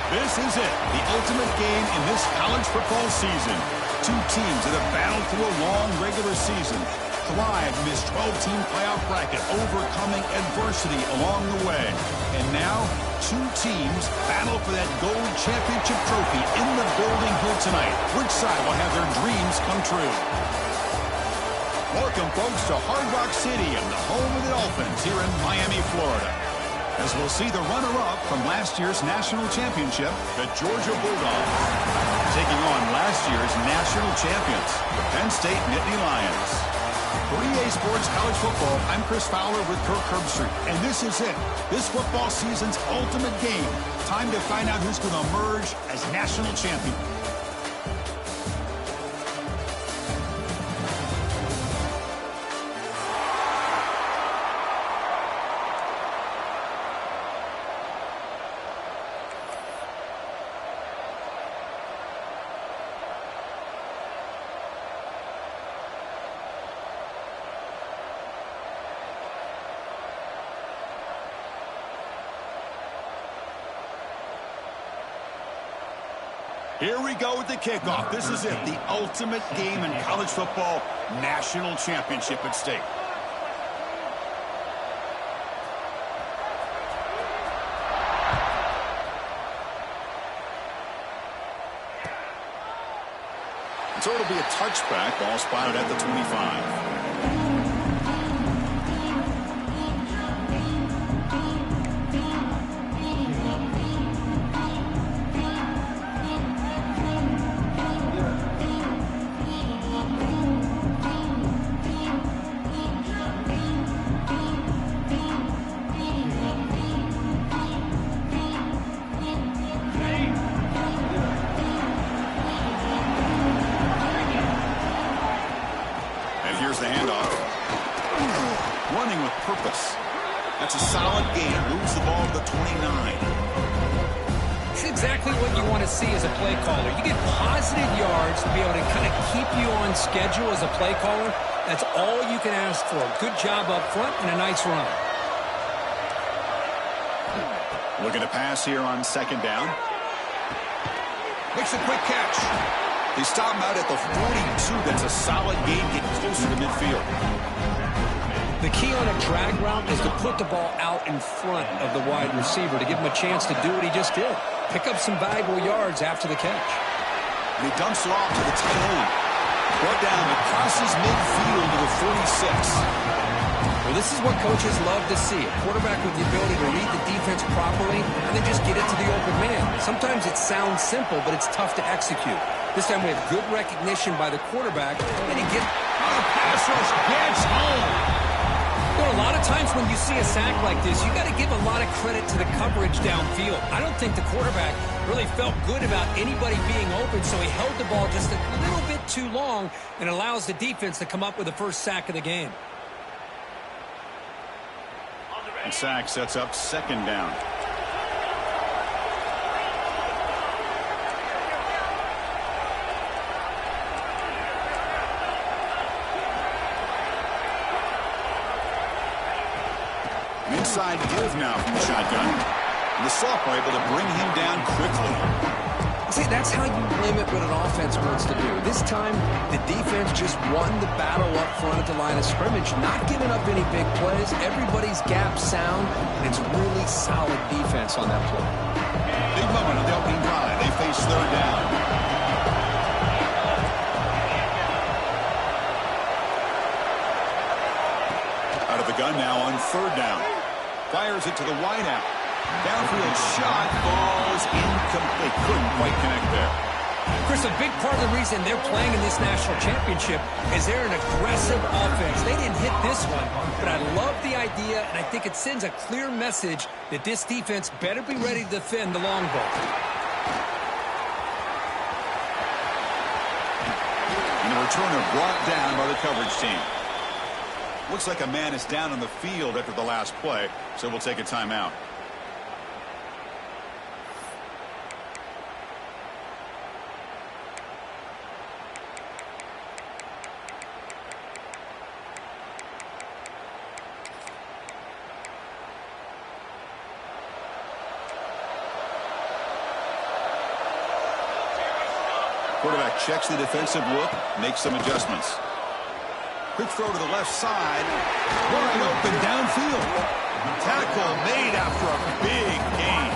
This is it, the ultimate game in this college football season. Two teams that have battled through a long regular season, thrived in this 12-team playoff bracket, overcoming adversity along the way. And now, two teams battle for that gold championship trophy in the building here tonight. Which side will have their dreams come true? Welcome, folks, to Hard Rock Stadium, the home of the Dolphins here in Miami, Florida. As we'll see the runner-up from last year's national championship, the Georgia Bulldogs, taking on last year's national champions, the Penn State Nittany Lions. For EA Sports College Football, I'm Chris Fowler with Kirk Herbstreit, and this is it. This football season's ultimate game. Time to find out who's going to emerge as national champion. Here we go with the kickoff. This is it, the ultimate game in college football, national championship at stake. So it'll be a touchback, ball spotted at the 25. Here's the handoff. Running with purpose. That's a solid gain. Moves the ball to the 29. It's exactly what you want to see as a play caller. You get positive yards to be able to kind of keep you on schedule as a play caller. That's all you can ask for. Good job up front and a nice run. Looking to pass here on second down. Makes a quick catch. They stop him out at the 42. That's a solid gain, getting closer to midfield. The key on a drag route is to put the ball out in front of the wide receiver to give him a chance to do what he just did. Pick up some valuable yards after the catch. And he dumps it off to the tight end. Brought down across midfield to the 46. Well, this is what coaches love to see. A quarterback with the ability to read the defense properly and then just get it to the open man. Sometimes it sounds simple, but it's tough to execute. This time we have good recognition by the quarterback, and he gets a pass rush gets home. Well, a lot of times when you see a sack like this, you got to give a lot of credit to the coverage downfield. I don't think the quarterback really felt good about anybody being open, so he held the ball just a little bit too long and allows the defense to come up with the first sack of the game. And sack sets up second down. Inside give now from the shotgun. And the sophomore able to bring him down quickly. See, that's how you limit what an offense wants to do. This time, the defense just won the battle up front at the line of scrimmage, not giving up any big plays. Everybody's gap sound, and it's really solid defense on that play. Big moment on the opening drive. They face third down. Out of the gun now on third down. Fires it to the wideout. Downfield shot falls incomplete. Couldn't quite connect there. Chris, a big part of the reason they're playing in this national championship is they're an aggressive offense. They didn't hit this one, but I love the idea, and I think it sends a clear message that this defense better be ready to defend the long ball. And the returner brought down by the coverage team. Looks like a man is down on the field after the last play, so we'll take a timeout. Quarterback checks the defensive look, makes some adjustments. Quick throw to the left side. Wide open downfield. Tackle made after a big gain.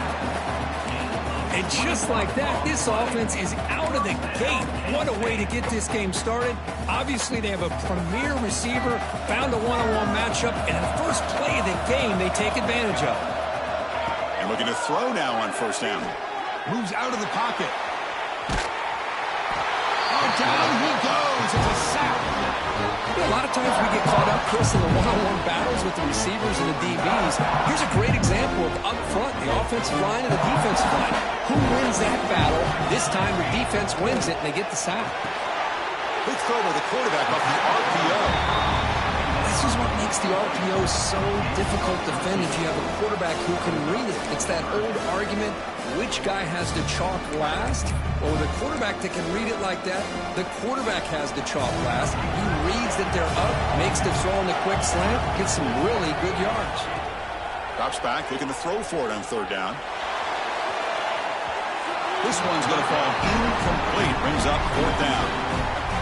And just like that, this offense is out of the gate. What a way to get this game started. Obviously, they have a premier receiver, found a one-on-one matchup, and in the first play of the game, they take advantage of it. And looking to throw now on first down. Moves out of the pocket. Oh, down he goes. It's a sack. A lot of times we get caught up, Chris, in the one-on-one battles with the receivers and the DBs. Here's a great example of up front, the offensive line and the defensive line. Who wins that battle? This time the defense wins it, and they get the sack. Quick throw by the quarterback off the RPO. This is what makes the RPO so difficult to defend if you have a quarterback who can read it. It's that old argument, which guy has the chalk last? Well, with a quarterback that can read it like that, the quarterback has the chalk last. He reads that they're up, makes the throw on the quick slant, gets some really good yards. Drops back, looking to throw for it on third down. This one's going to fall incomplete. Brings up fourth down.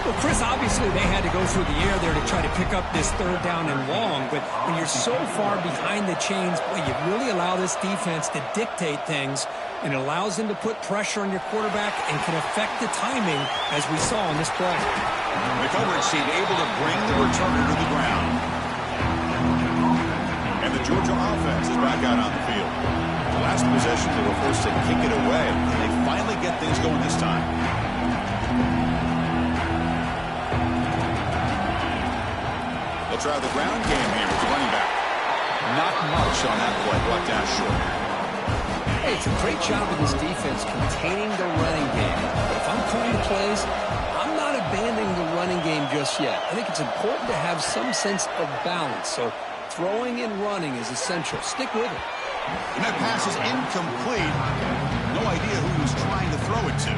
Well, Chris, obviously they had to go through the air there to try to pick up this third down and long, but when you're so far behind the chains, boy, you really allow this defense to dictate things, and it allows them to put pressure on your quarterback and can affect the timing, as we saw in this play. The coverage team able to bring the returner to the ground. And the Georgia offense is back out on the field. The last possession, they were forced to kick it away, and they finally get things going this time. They'll try the ground game here with the running back. Not much on that play, brought down short. Hey, it's a great job of this defense containing the running game. But if I'm calling the plays, I'm not abandoning the running game just yet. I think it's important to have some sense of balance. So throwing and running is essential. Stick with it. And that pass is incomplete. No idea who he was trying to throw it to.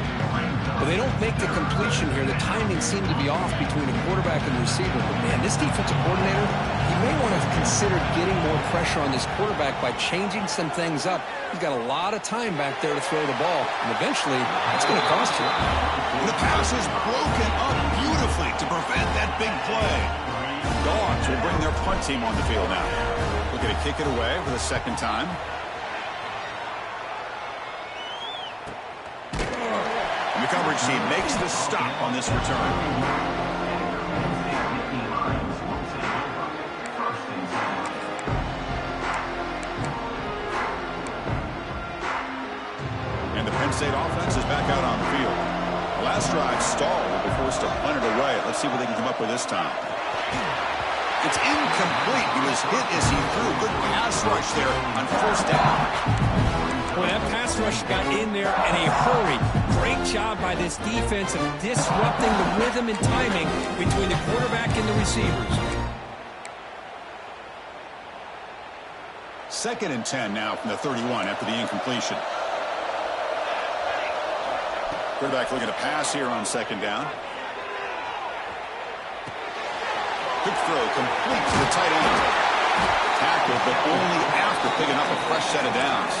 Well, they don't make the completion here. The timing seemed to be off between the quarterback and the receiver. But, man, this defensive coordinator, he may want to consider getting more pressure on this quarterback by changing some things up. He's got a lot of time back there to throw the ball, and eventually that's going to cost you. And the pass is broken up beautifully to prevent that big play. Dogs will bring their punt team on the field now. Looking to kick it away for the second time. And the coverage team makes the stop on this return. And the Penn State offense is back out on the field. The last drive stalled. They'll be forced to punt it away. Let's see what they can come up with this time. It's incomplete. He was hit as he threw. Good pass rush there on first down. Well, that pass rush got in there in a hurry. Great job by this defense of disrupting the rhythm and timing between the quarterback and the receivers. 2nd and 10 now from the 31 after the incompletion. Quarterback looking to pass here on second down. Quick throw complete to the tight end. Tackled, but only after picking up a fresh set of downs.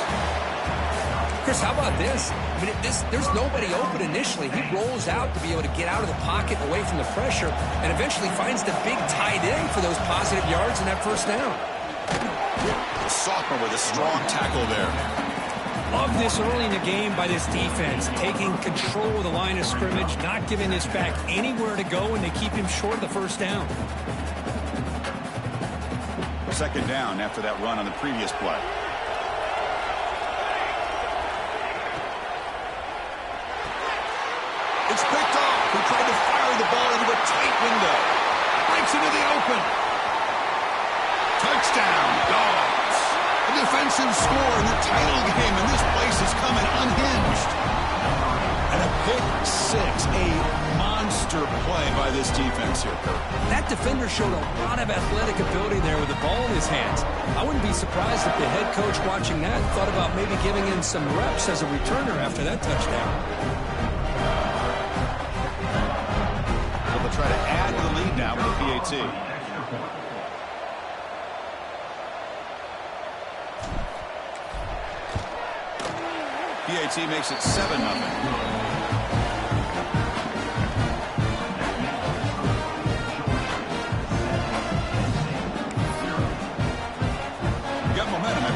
Chris, how about this? I mean, there's nobody open initially. He rolls out to be able to get out of the pocket away from the pressure and eventually finds the big tight end for those positive yards in that first down. The sophomore with a strong tackle there. Love this early in the game by this defense, taking control of the line of scrimmage, not giving this back anywhere to go, and they keep him short of the first down. Second down after that run on the previous play. It's picked off. He tried to fire the ball into a tight window. Breaks into the open. Touchdown, Dogs. A defensive score in the title game, and this place is coming unhinged. And a pick six, a monster play by this defense here, Kurt. That defender showed a lot of athletic ability there with the ball in his hands. I wouldn't be surprised if the head coach watching that thought about maybe giving him some reps as a returner after that touchdown. They'll try to add to the lead now with the PAT. PAT makes it 7-0.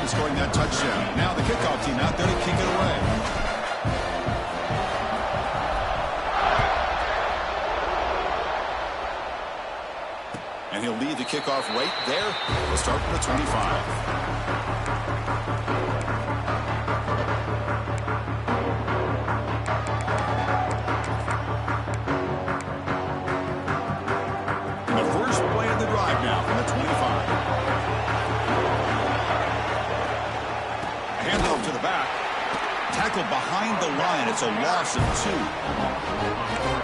in scoring that touchdown. Now the kickoff team out there to kick it away. And he'll lead the kickoff right there. We'll start from the 25. Behind the line, it's a loss of 2.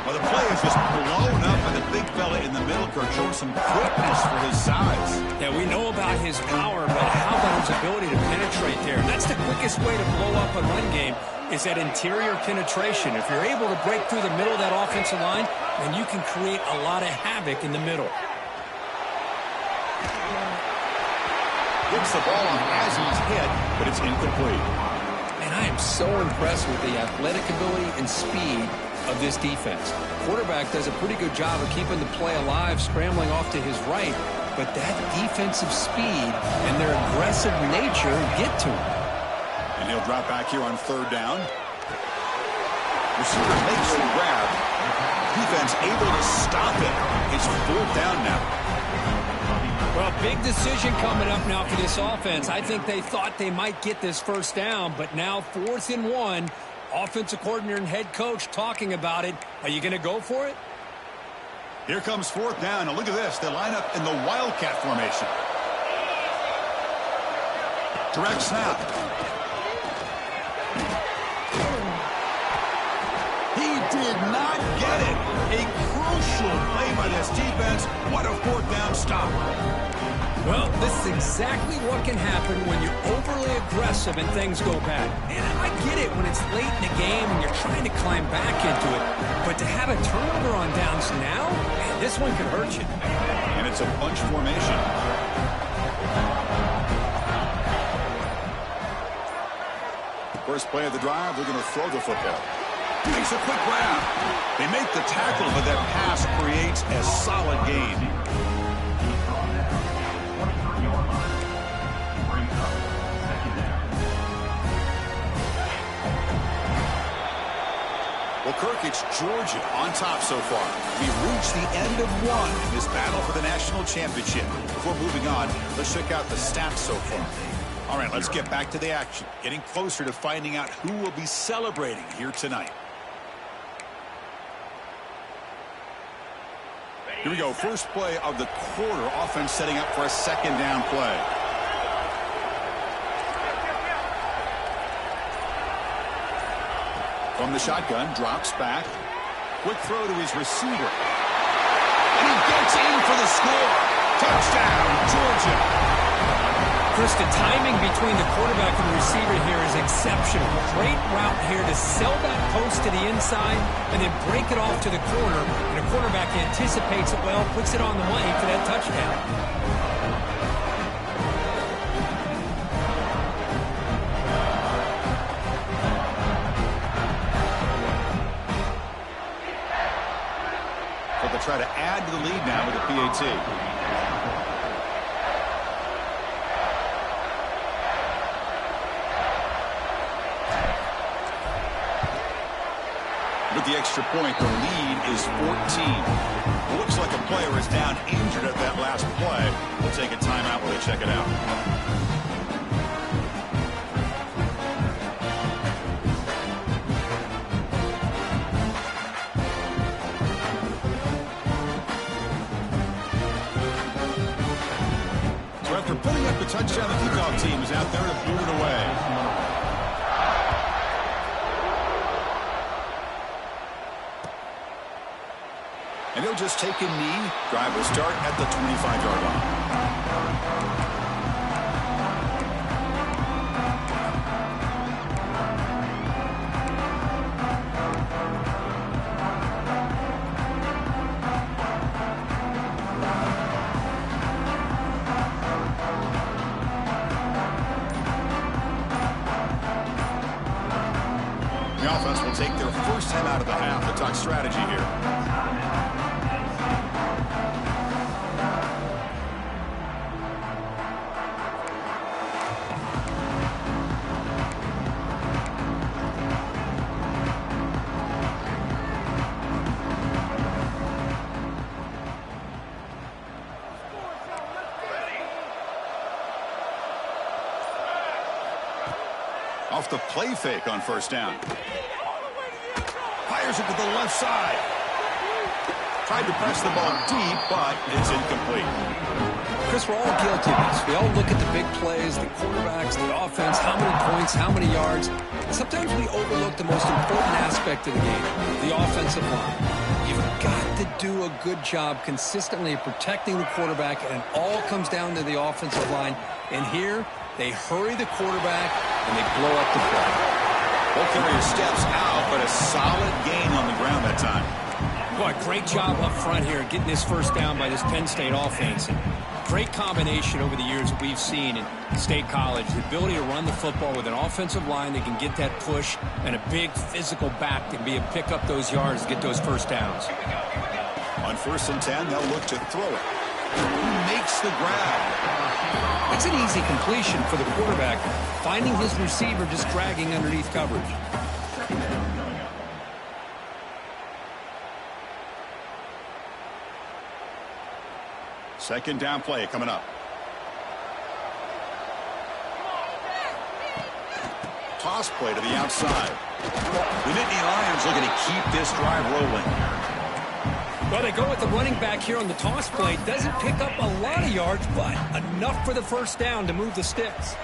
Well, the play is just blown up by the big fella in the middle, Kirk, showing some quickness for his size. Yeah, we know about his power, but how about his ability to penetrate there? That's the quickest way to blow up a run game, is that interior penetration. If you're able to break through the middle of that offensive line, then you can create a lot of havoc in the middle. Gets the ball on as he's hit, but it's incomplete. I am so impressed with the athletic ability and speed of this defense. Quarterback does a pretty good job of keeping the play alive, scrambling off to his right, but that defensive speed and their aggressive nature get to him. And he'll drop back here on 3rd down. Receiver makes the grab. Defense able to stop it. It's 4th down now. Well, big decision coming up now for this offense. I think they thought they might get this 1st down, but now 4th and 1. Offensive coordinator and head coach talking about it. Are you going to go for it? Here comes 4th down. And look at this. They line up in the Wildcat formation. Direct snap. He did not get it. A crucial play by this defense. What a 4th down stop. Well, this is exactly what can happen when you're overly aggressive and things go bad. And I get it when it's late in the game and you're trying to climb back into it. But to have a turnover on downs now, man, this one could hurt you. And it's a bunch formation. First play of the drive, they're going to throw the football. Makes a quick grab. They make the tackle, but that pass creates a solid gain. Well, Kirk, it's Georgia on top so far. We've reached the end of one in this battle for the national championship. Before moving on, let's check out the stats so far. All right, let's get back to the action. Getting closer to finding out who will be celebrating here tonight. Here we go. First play of the quarter. Offense setting up for a 2nd down play. From the shotgun, drops back. Quick throw to his receiver. And he gets in for the score. Touchdown, Georgia. Chris, the timing between the quarterback and the receiver here is exceptional. Great route here to sell that post to the inside and then break it off to the corner. And the quarterback anticipates it well, puts it on the money for that touchdown. Try to add to the lead now with a PAT. With the extra point, the lead is 14. It looks like a player is down injured at that last play. We'll take a timeout while they check it out. Putting up the touchdown, the kickoff team is out there to boot it away. And he'll just take a knee. Drive will start at the 25-yard line. The offense will take their first time out of the half to talk strategy here. Off the play fake on first down. Fires it to the left side. Tried to press the ball deep, but it's incomplete. Chris, we're all guilty of this. We all look at the big plays, the quarterbacks, the offense, how many points, how many yards. Sometimes we overlook the most important aspect of the game, the offensive line. You've got to do a good job consistently of protecting the quarterback, and it all comes down to the offensive line. And here, they hurry the quarterback, and they blow up the play. Ball carrier steps out, but a solid gain on the ground that time. Boy, great job up front here getting this first down by this Penn State offense. And great combination over the years that we've seen in State College. The ability to run the football with an offensive line that can get that push and a big physical back that can be able to pick up those yards to get those first downs. On 1st and 10, they'll look to throw it. He makes the grab. It's an easy completion for the quarterback, finding his receiver just dragging underneath coverage. Second down play coming up. Toss play to the outside. The Nittany Lions looking to keep this drive rolling. Well, they go with the running back here on the toss play. Doesn't pick up a lot of yards, but enough for the first down to move the sticks.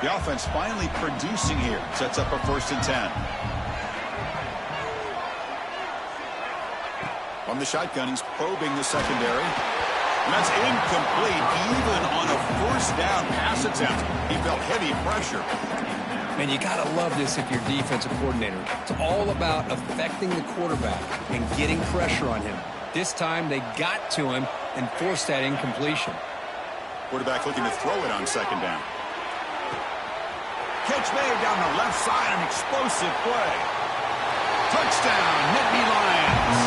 The offense finally producing here. Sets up a 1st and 10. From the shotgun, he's probing the secondary. And that's incomplete, even on a 1st down pass attempt. He felt heavy pressure. And you got to love this if you're defensive coordinator. It's all about affecting the quarterback and getting pressure on him. This time they got to him and forced that incompletion. Quarterback looking to throw it on 2nd down. Catch made down the left side, an explosive play. Touchdown, Nittany Lions.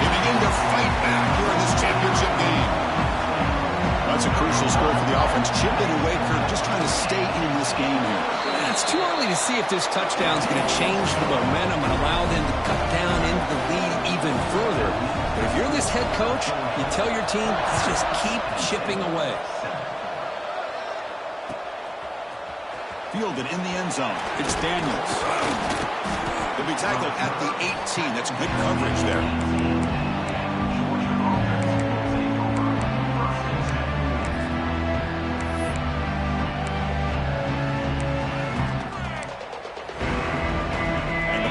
They begin to fight back here in this championship game. That's a crucial score for the offense. Chipping away for just trying to stay in this game here. It's too early to see if this touchdown is going to change the momentum and allow them to cut down into the lead even further. But if you're this head coach, you tell your team, let's just keep chipping away. Fielded in the end zone. It's Daniels. He'll be tackled at the 18. That's good coverage there.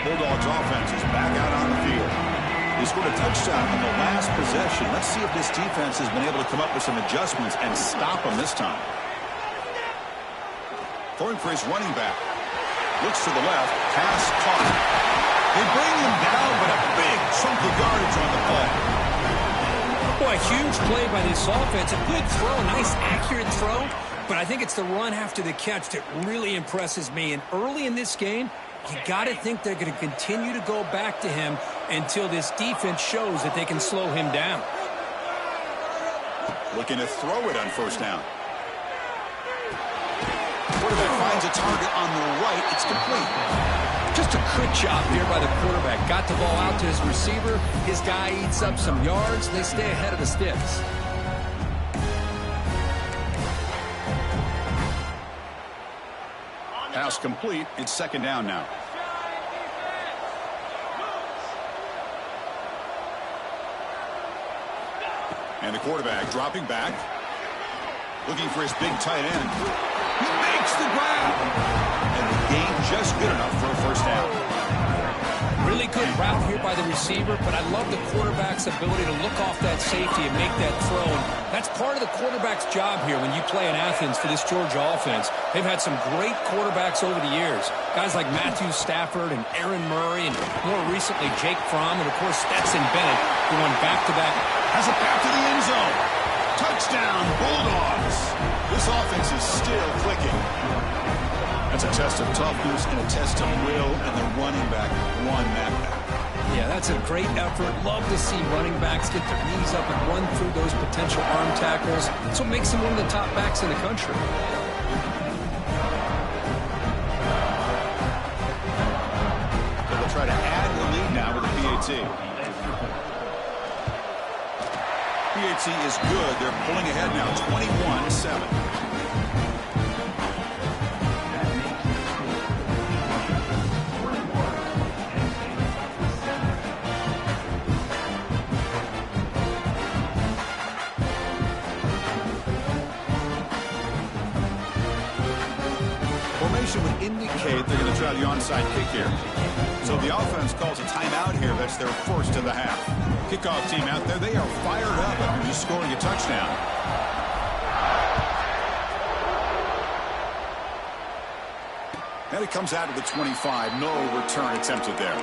Bulldogs offense is back out on the field. They scored a touchdown on the last possession. Let's see if this defense has been able to come up with some adjustments and stop them this time. Throwing for his running back. Looks to the left. Pass caught. They bring him down, but a big chunk of yardage on the play. Boy, huge play by this offense. A good throw, nice accurate throw. But I think it's the run after the catch that really impresses me. And early in this game, you got to think they're going to continue to go back to him until this defense shows that they can slow him down. Looking to throw it on 1st down. Quarterback finds a target on the right. It's complete. Just a good job here by the quarterback. Got the ball out to his receiver. His guy eats up some yards. They stay ahead of the sticks. Pass complete. It's 2nd down now. And the quarterback dropping back. Looking for his big tight end. He makes the grab. And the gain just good enough for a 1st down. Really good route here by the receiver, but I love the quarterback's ability to look off that safety and make that throw. And that's part of the quarterback's job here when you play in Athens for this Georgia offense. They've had some great quarterbacks over the years. Guys like Matthew Stafford and Aaron Murray and more recently Jake Fromm and, of course, Stetson Bennett, who won back-to-back. Has it back to the end zone. Touchdown, Bulldogs. This offense is still clicking. That's a test of toughness and a test of will, and the running back won that battle. Yeah, that's a great effort. Love to see running backs get their knees up and run through those potential arm tackles. That's what makes him one of the top backs in the country. So they'll try to add the lead now with a PAT. PAT is good. They're pulling ahead now, 21-7. formation would indicate they're going to try the onside kick here. So the offense calls a timeout here. That's their first of the half. Kickoff team out there, they are fired up after just scoring a touchdown. And it comes out of the 25. No return attempted there.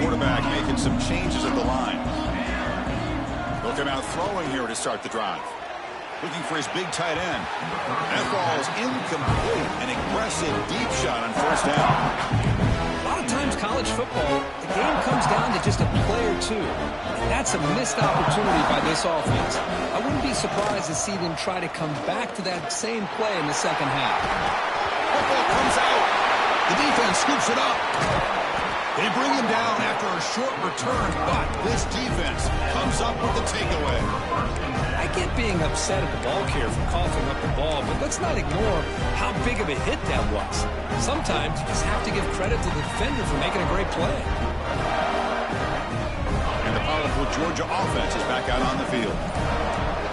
Quarterback making some changes at the line. They'll come out throwing here to start the drive. Looking for his big tight end. That ball is incomplete. An aggressive deep shot on first down. A lot of times college football, the game comes down to just a play or two. And that's a missed opportunity by this offense. I wouldn't be surprised to see them try to come back to that same play in the second half. Football comes out. The defense scoops it up. They bring him down after a short return, but this defense comes up with the takeaway. I get being upset at the ball carrier for coughing up the ball, but let's not ignore how big of a hit that was. Sometimes you just have to give credit to the defender for making a great play. And the powerful Georgia offense is back out on the field.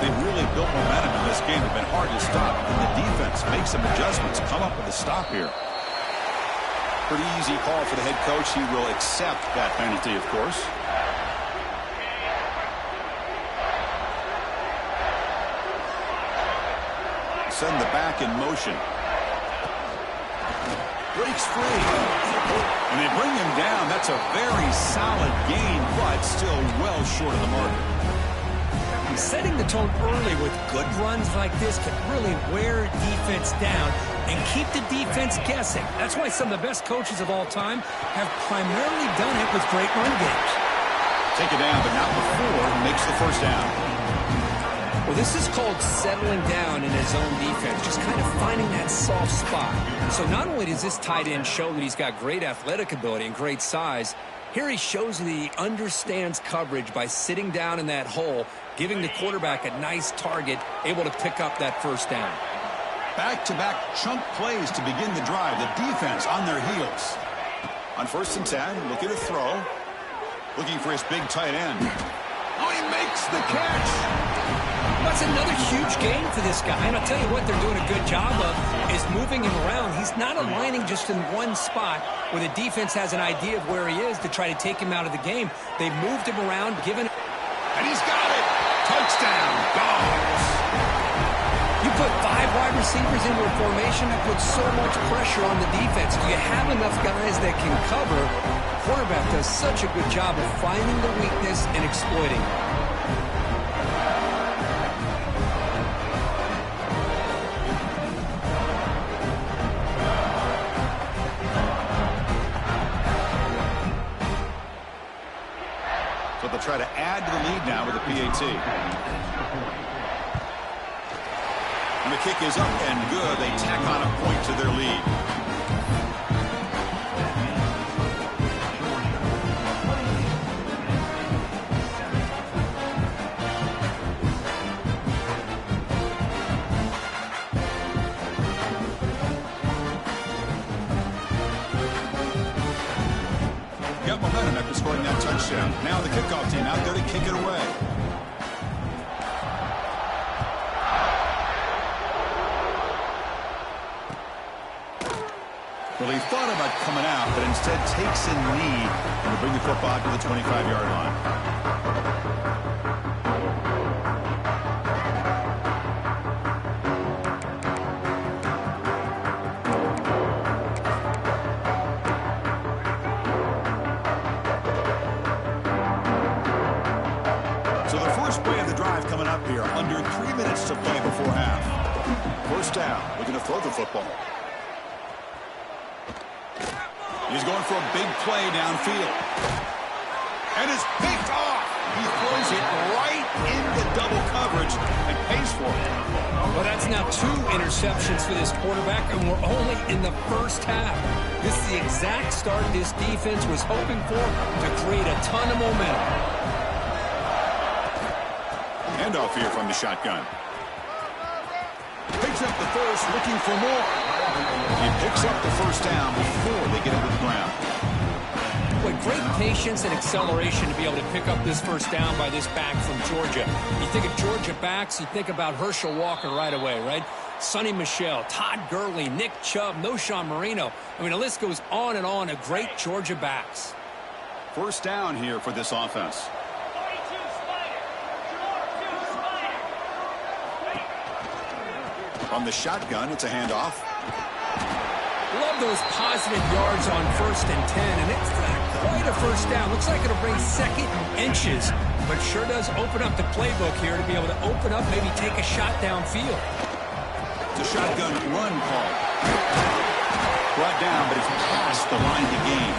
They've really built momentum in this game. It's been hard to stop, and the defense makes some adjustments, come up with a stop here. Pretty easy call for the head coach. He will accept that penalty, of course. Send the back in motion. Breaks free. And they bring him down. That's a very solid gain, but still well short of the marker. Setting the tone early with good runs like this can really wear defense down and keep the defense guessing. That's why some of the best coaches of all time have primarily done it with great run games. Take it down, but not before he makes the first down. Well, this is called settling down in his own defense, just kind of finding that soft spot. So not only does this tight end show that he's got great athletic ability and great size, here he shows that he understands coverage by sitting down in that hole, giving the quarterback a nice target, able to pick up that first down. Back-to-back chunk plays to begin the drive. The defense on their heels. On 1st and 10, looking to throw. Looking for his big tight end. Oh, he makes the catch. That's another huge gain for this guy. And I'll tell you what they're doing a good job of is moving him around. He's not aligning just in one spot where the defense has an idea of where he is to try to take him out of the game. They've moved him around, given... And he's got it. Touchdown, Dogs. You put 5 wide receivers into a formation that puts so much pressure on the defense. Do you have enough guys that can cover? Quarterback does such a good job of finding the weakness and exploiting it. So they'll try to add to the lead now with a PAT. And the kick is up and good. They tack on a point to their lead. Got momentum after scoring that touchdown. Now the kickoff team out there to kick it away. Well, he thought about coming out, but instead takes a knee and will bring the football to the 25-yard line. So the first play of the drive coming up here, under 3 minutes to play before half. First down, looking to throw the football. He's going for a big play downfield. And it's picked off. He throws it right into double coverage and pays for it. Well, that's now 2 interceptions for this quarterback, and we're only in the first half. This is the exact start this defense was hoping for to create a ton of momentum. Handoff here from the shotgun. Picks up the first, looking for more. He picks up the first down before they get it to the ground. Boy, great patience and acceleration to be able to pick up this first down by this back from Georgia. You think of Georgia backs, you think about Herschel Walker right away, right? Sonny Michel, Todd Gurley, Nick Chubb, Noshawn Marino. I mean, the list goes on and on of great Georgia backs. First down here for this offense. From the shotgun, it's a handoff. Love those positive yards on 1st and 10, and it's not quite a first down. Looks like it'll bring second inches, but sure does open up the playbook here to be able to open up, maybe take a shot downfield. It's a shotgun run call. Brought down, but it's past the line to gain.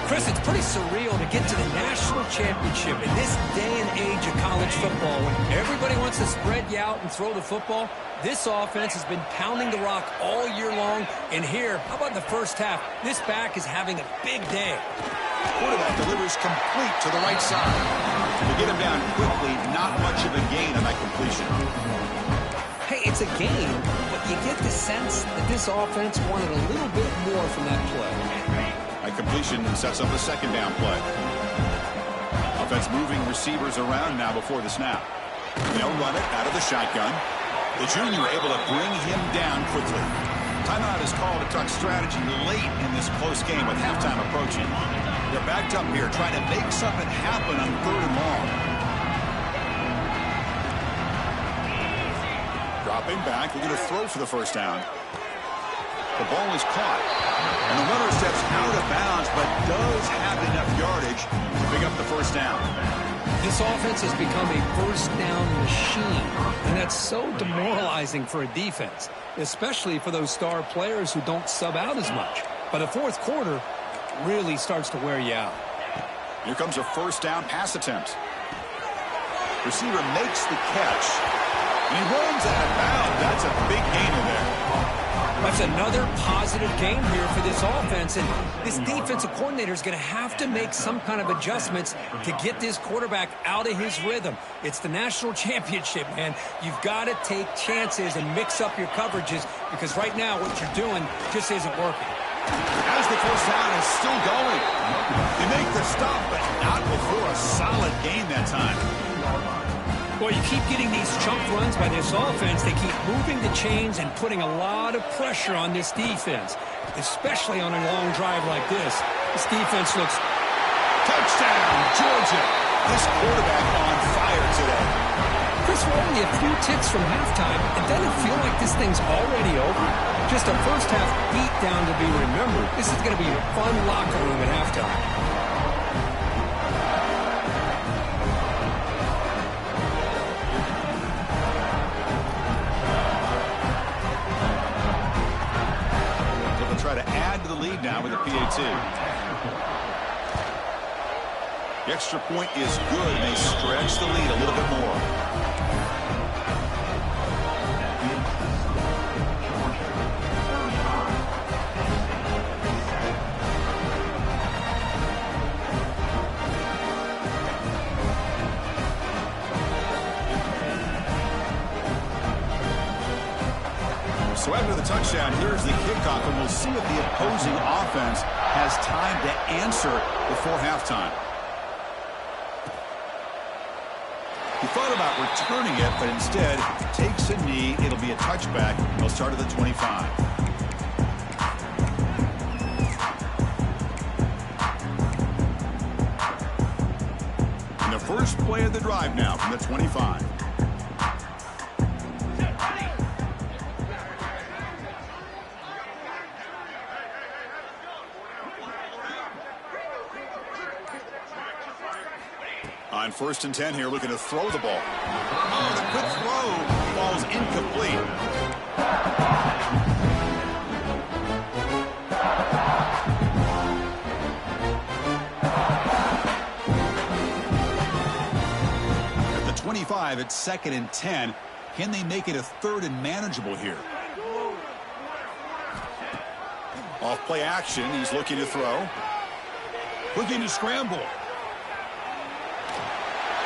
Chris, it's pretty surreal to get to the national championship in this day and age of college football when everybody wants to spread you out and throw the football. This offense has been pounding the rock all year long. And here, how about in the first half? This back is having a big day. Quarterback delivers complete to the right side. To get him down quickly, not much of a gain on that completion. Hey, it's a gain, but you get the sense that this offense wanted a little bit more from that play. A completion sets up a second down play. Offense moving receivers around now before the snap. They'll run it out of the shotgun. The junior able to bring him down quickly. Timeout is called to talk strategy late in this close game with halftime approaching. They're backed up here trying to make something happen on 3rd and long. Dropping back, looking to throw for the first down. The ball is caught. And the runner steps out of bounds, but does have enough yardage to pick up the first down. This offense has become a first down machine, and that's so demoralizing for a defense, especially for those star players who don't sub out as much. By the 4th quarter, really starts to wear you out. Here comes a first down pass attempt. Receiver makes the catch, and he runs out of bounds. That's a big gainer there. That's another positive game here for this offense, and this defensive coordinator is going to have to make some kind of adjustments to get this quarterback out of his rhythm. It's the national championship, man. You've got to take chances and mix up your coverages because right now what you're doing just isn't working. As the first down is still going. They make the stop, but not before a solid gain that time. Boy, you keep getting these chunk runs by this offense. They keep moving the chains and putting a lot of pressure on this defense, especially on a long drive like this. This defense looks... Touchdown, Georgia. This quarterback on fire today. Chris, we're only a few ticks from halftime. It doesn't feel like this thing's already over. Just a first-half beatdown to be remembered. This is going to be a fun locker room at halftime. Try to add to the lead now with a PAT. The extra point is good, and they stretch the lead a little bit more. So after the touchdown, here's the kickoff, and we'll see if the opposing offense has time to answer before halftime. He thought about returning it, but instead takes a knee. It'll be a touchback. They'll start at the 25. And the first play of the drive now from the 25. On 1st and 10 here, looking to throw the ball. Oh, the quick throw falls incomplete. At the 25, it's 2nd and 10. Can they make it a 3rd and manageable here? Off play action, he's looking to throw. Looking to scramble.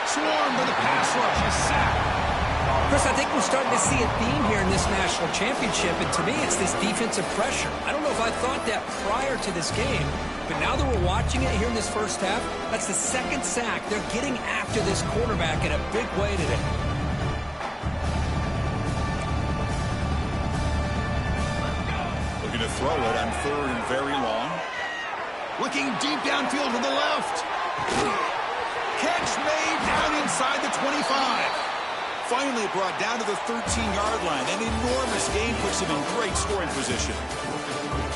Swarmed by the pass rush. He's sacked. Chris, I think we're starting to see a theme here in this national championship, and to me, it's this defensive pressure. I don't know if I thought that prior to this game, but now that we're watching it here in this first half, that's the second sack. They're getting after this quarterback in a big way today. Looking to throw it on third and very long. Looking deep downfield to the left. Catch made down inside the 25. Finally brought down to the 13-yard line. An enormous gain puts him in great scoring position.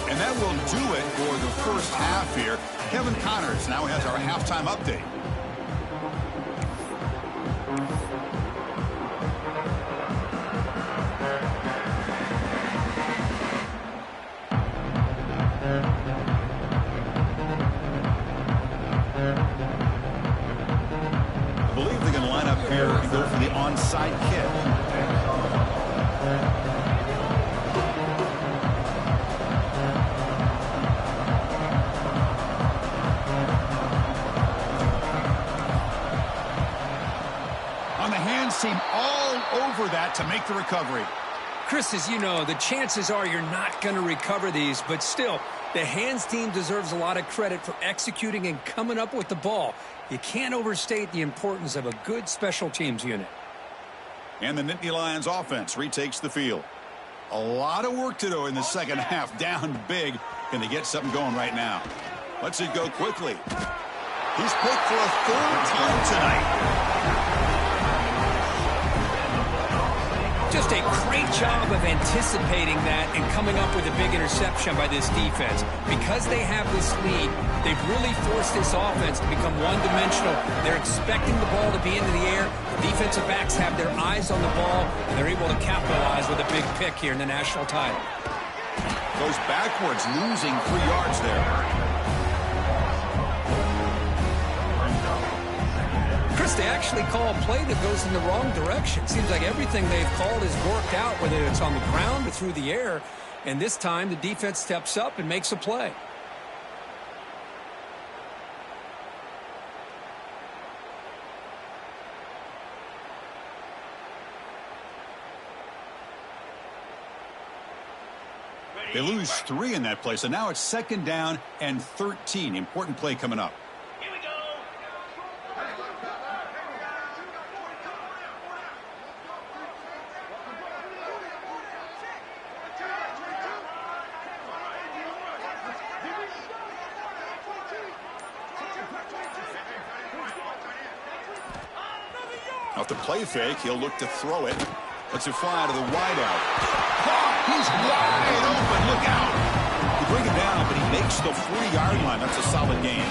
And that will do it for the first half here. Kevin Connors now has our halftime update. I believe they're going to line up here and go for the onside kick. On the hands team all over that to make the recovery. Chris, as you know, the chances are you're not going to recover these, but still, the hands team deserves a lot of credit for executing and coming up with the ball. You can't overstate the importance of a good special teams unit. And the Nittany Lions offense retakes the field. A lot of work to do in the second half. Down big. Can they get something going right now? Let's it go quickly. He's picked for a third time tonight. Just a great job of anticipating that and coming up with a big interception by this defense. Because they have this lead, they've really forced this offense to become one-dimensional. They're expecting the ball to be into the air. The defensive backs have their eyes on the ball, and they're able to capitalize with a big pick here in the national title. Goes backwards, losing 3 yards there. Chris, they actually call a play that goes in the wrong direction. Seems like everything they've called has worked out, whether it's on the ground or through the air. And this time, the defense steps up and makes a play. They lose 3 in that play, so now it's second down and 13. Important play coming up. Off the play fake, he'll look to throw it. Lets it fly to the wideout. Caught! He's wide open. Look out! You bring him down, but he makes the 3-yard line. That's a solid gain.